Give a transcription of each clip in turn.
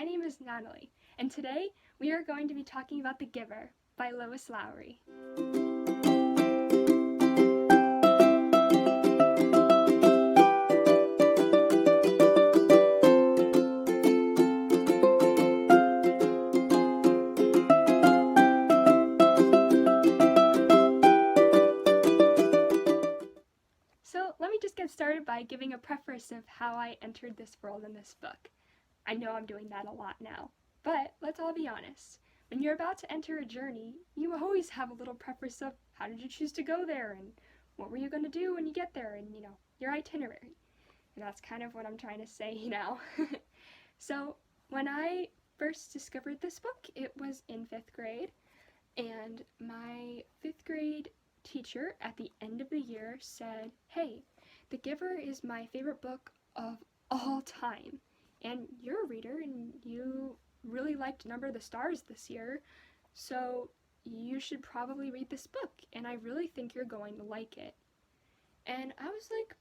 my name is Natalie, and today we are going to be talking about The Giver by Lois Lowry. So let me just get started by giving a preface of how I entered this world in this book. I know I'm doing that a lot now, but let's all be honest. When you're about to enter a journey, you always have a little preface of how did you choose to go there and what were you going to do when you get there and, your itinerary. And that's kind of what I'm trying to say now. So when I first discovered this book, it was in 5th grade, and my 5th grade teacher at the end of the year said, "Hey, The Giver is my favorite book of all time. And you're a reader and you really liked Number the Stars this year, so you should probably read this book, and I really think you're going to like it." And I was like,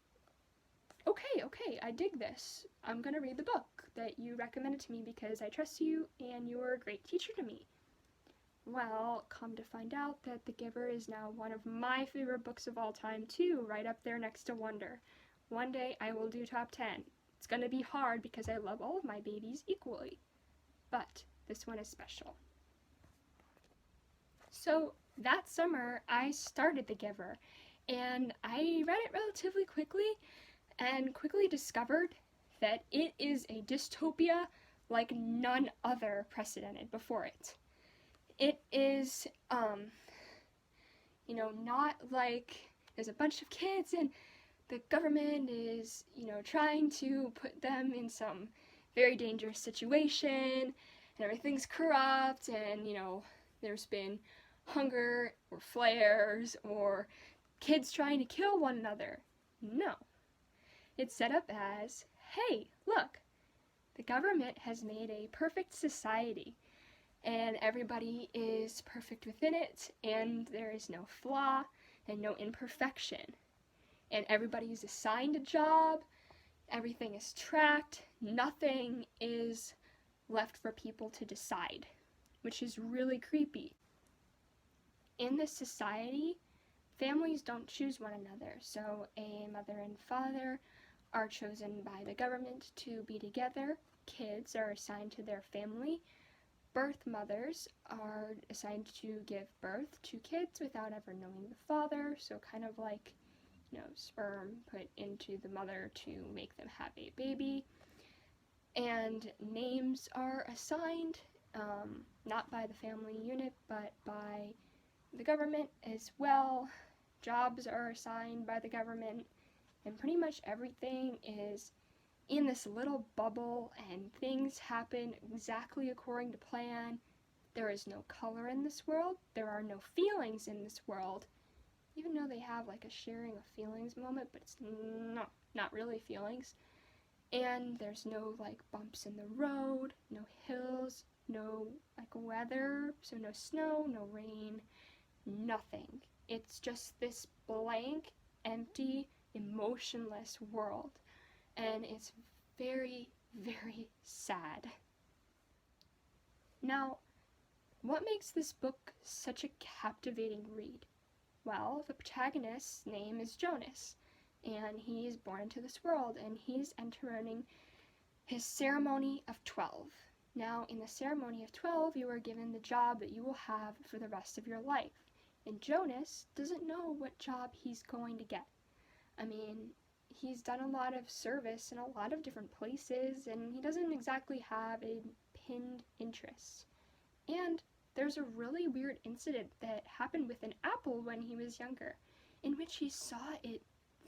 okay, I dig this. I'm gonna read the book that you recommended to me because I trust you and you were a great teacher to me. Well, come to find out that The Giver is now one of my favorite books of all time too, right up there next to Wonder. One day I will do top 10. It's gonna be hard because I love all of my babies equally, but this one is special. So that summer I started The Giver, and I read it relatively quickly and quickly discovered that it is a dystopia like none other precedented before it. It is, not like there's a bunch of kids and the government is, trying to put them in some very dangerous situation, and everything's corrupt, and, there's been hunger or flares or kids trying to kill one another. No. It's set up as, hey, look, the government has made a perfect society, and everybody is perfect within it, and there is no flaw and no imperfection. And everybody's assigned a job, everything is tracked, nothing is left for people to decide, which is really creepy. In this society, families don't choose one another, so a mother and father are chosen by the government to be together, kids are assigned to their family, birth mothers are assigned to give birth to kids without ever knowing the father, so kind of like sperm put into the mother to make them have a baby. And names are assigned, not by the family unit, but by the government as well. Jobs are assigned by the government, and pretty much everything is in this little bubble, and things happen exactly according to plan. There is no color in this world. There are no feelings in this world. Even though they have like a sharing of feelings moment, but it's not really feelings. And there's no like bumps in the road, no hills, no like weather, so no snow, no rain, nothing. It's just this blank, empty, emotionless world. And it's very, very sad. Now, what makes this book such a captivating read? Well, the protagonist's name is Jonas, and he is born into this world, and he's entering his ceremony of 12. Now, in the ceremony of 12, you are given the job that you will have for the rest of your life, and Jonas doesn't know what job he's going to get. I mean, he's done a lot of service in a lot of different places, and he doesn't exactly have a pinned interest. And there's a really weird incident that happened with an apple when he was younger, in which he saw it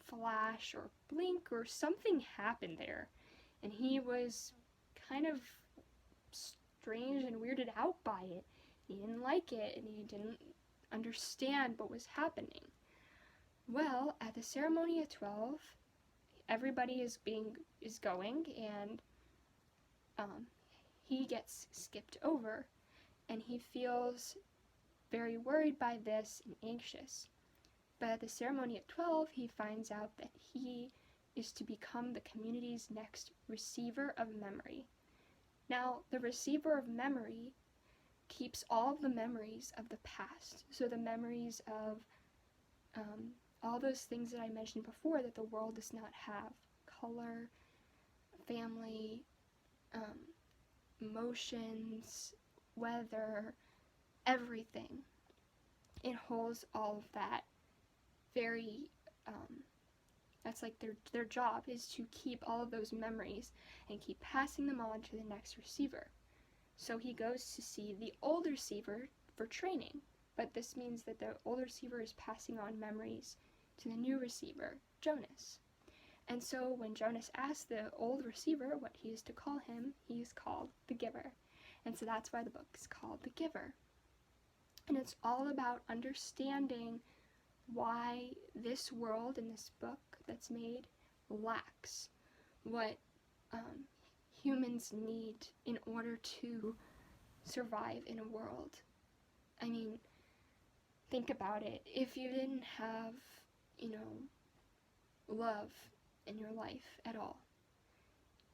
flash or blink or something happened there, and he was kind of strange and weirded out by it. He didn't like it, and he didn't understand what was happening. Well, at the ceremony of 12, everybody is going, and he gets skipped over, and he feels very worried by this and anxious. But at the ceremony of 12, he finds out that he is to become the community's next receiver of memory. Now, the receiver of memory keeps all of the memories of the past. So the memories of all those things that I mentioned before that the world does not have: color, family, emotions, weather, everything. It holds all of that very, that's like their job, is to keep all of those memories and keep passing them on to the next receiver. So he goes to see the old receiver for training, but this means that the old receiver is passing on memories to the new receiver, Jonas. And so when Jonas asks the old receiver what he is to call him, he is called the Giver. And so that's why the book is called The Giver. And it's all about understanding why this world in this book that's made lacks what humans need in order to survive in a world. I mean, think about it. If you didn't have, love in your life at all,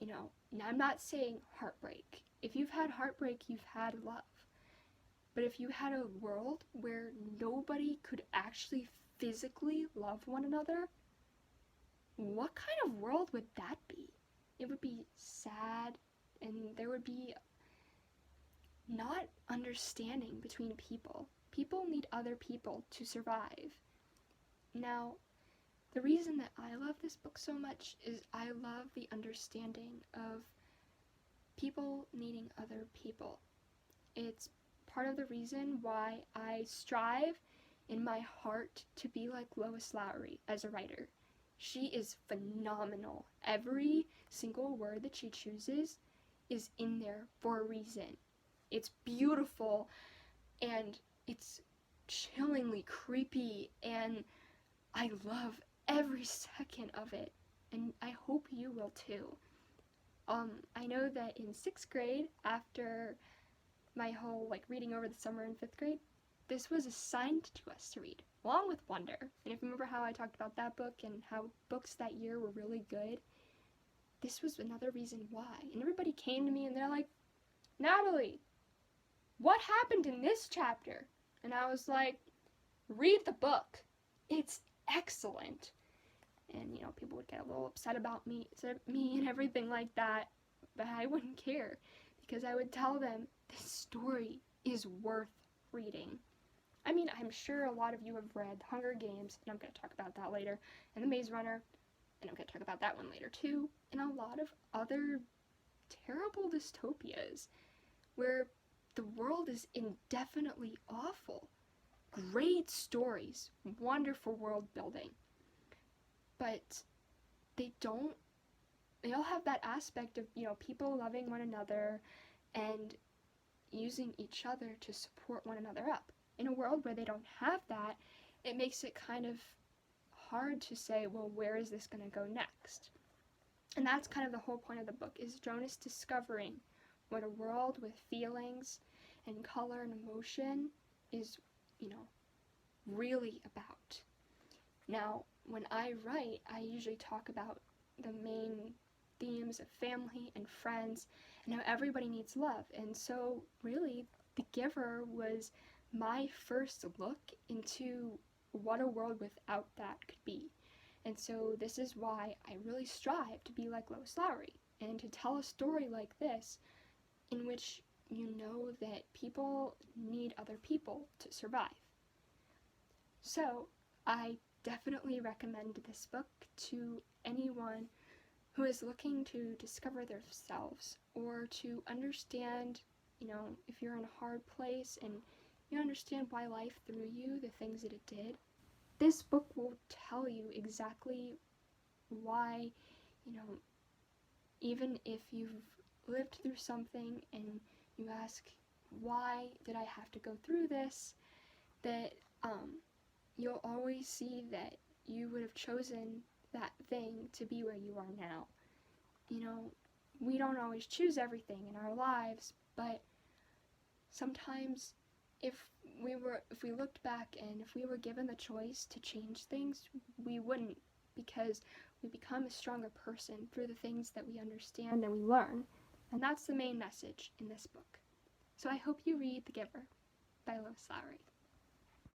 now I'm not saying heartbreak. If you've had heartbreak, you've had love. But if you had a world where nobody could actually physically love one another, what kind of world would that be? It would be sad, and there would be not understanding between people. People need other people to survive. Now, the reason that I love this book so much is I love the understanding of people needing other people. It's part of the reason why I strive in my heart to be like Lois Lowry as a writer. She is phenomenal. Every single word that she chooses is in there for a reason. It's beautiful, and it's chillingly creepy, and I love every second of it, and I hope you will too. I know that in 6th grade, after my whole reading over the summer in 5th grade, this was assigned to us to read, along with Wonder. And if you remember how I talked about that book and how books that year were really good, this was another reason why. And everybody came to me and they're like, Natalie, what happened in this chapter? And I was like, read the book. It's excellent. And, people would get a little upset about me and everything like that, but I wouldn't care, because I would tell them this story is worth reading. I mean, I'm sure a lot of you have read Hunger Games, and I'm going to talk about that later, and The Maze Runner, and I'm going to talk about that one later too, and a lot of other terrible dystopias where the world is indefinitely awful. Great stories, wonderful world building, but they all have that aspect of, people loving one another and using each other to support one another up. In a world where they don't have that, it makes it kind of hard to say, well, where is this going to go next? And that's kind of the whole point of the book, is Jonas discovering what a world with feelings and color and emotion is, really about. Now, when I write, I usually talk about the main themes of family and friends and how everybody needs love. And so, really, The Giver was my first look into what a world without that could be. And so this is why I really strive to be like Lois Lowry and to tell a story like this in which you know that people need other people to survive. So I definitely recommend this book to anyone who is looking to discover themselves or to understand, if you're in a hard place and you understand why life threw you the things that it did. This book will tell you exactly why, even if you've lived through something and you ask, why did I have to go through this, that you'll always see that you would have chosen that thing to be where you are now. We don't always choose everything in our lives, but sometimes if we looked back and if we were given the choice to change things, we wouldn't, because we become a stronger person through the things that we understand and we learn. And that's the main message in this book. So I hope you read The Giver by Lois Lowry.